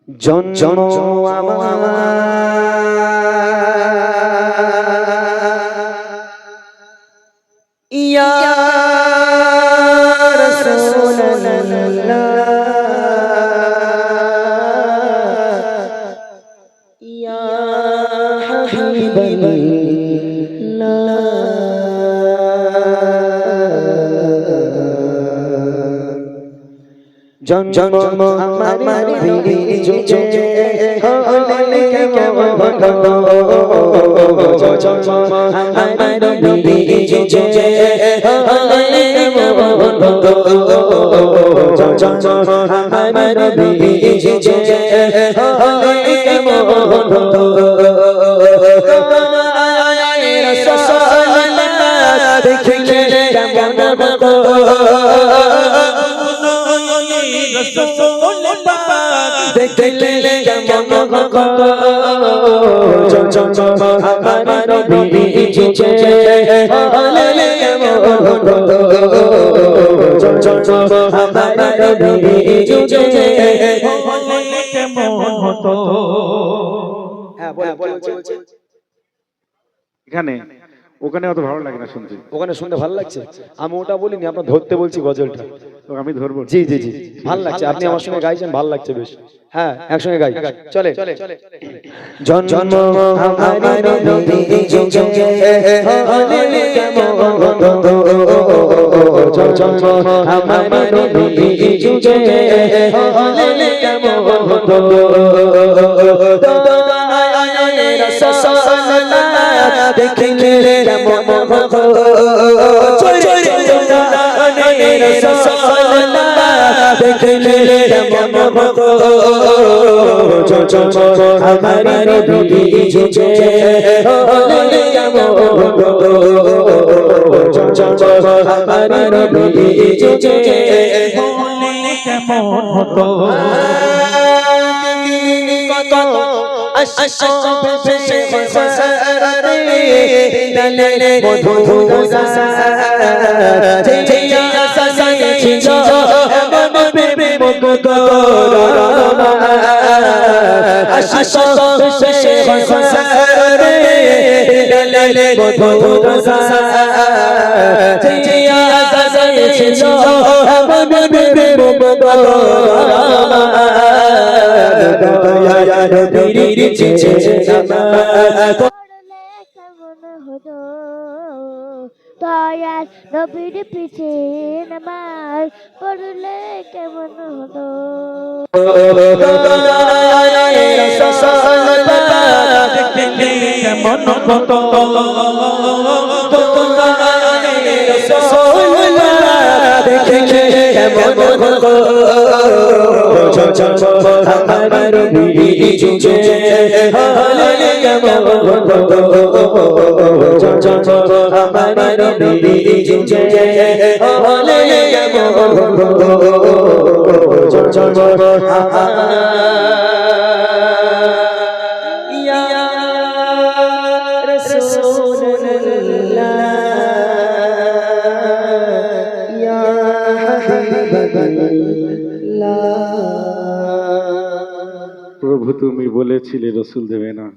জন্ম আমার ইয়া রাসূলুল্লাহ ইয়া হাবিবাল্লাহ জন্ম আমার ভিজে হলে কেমন হতো জন্ম আমার ভিজে হলে কেমন হতো জন্ম আমার ভিজে হলে কেমন হতো দেখলে কেমন হতো দেখলে কেমন হতো জন্ম আমার ভিজে হলে কেমন হতো জন্ম আমার ভিজে হলে কেমন হতো। হ্যাঁ বলেন এখানে ওখানে অত ভালো লাগে না শুনতে। ওখানে শুনতে ভালো লাগছে, আমি ওটা বলিনি, আপনার ধরতে বলছি গজলটা। তো আমি ধরবো। জি জি জি ভালো লাগছে, আপনি আমার সঙ্গে গাইছেন, ভালো লাগছে বেশ। হ্যাঁ একসঙ্গে গাই, চলে। জন্ম আমার ভিজে হলে কেমন হতো জন্ম আমার ভিজে হলে কেমন হতো দেখলে কেমন হতো দেখলে কেমন হতো আমার ভিজে হলে কেমন হতো আমার ভিজে হলে কেমন হতো। দয়াল নবীর পিছে নামাজ পড়লে কেমন হতো কেমন হতো দেখলে কেমন হতো আমার ভিজে হলে কেমন হতো আমার ভিজে হলে কেমন হতো ইয়া রাসূলুল্লাহ ইয়া হাবিবাল্লাহ। প্রভু তুমি বলেছিলে রসুল দেবে না।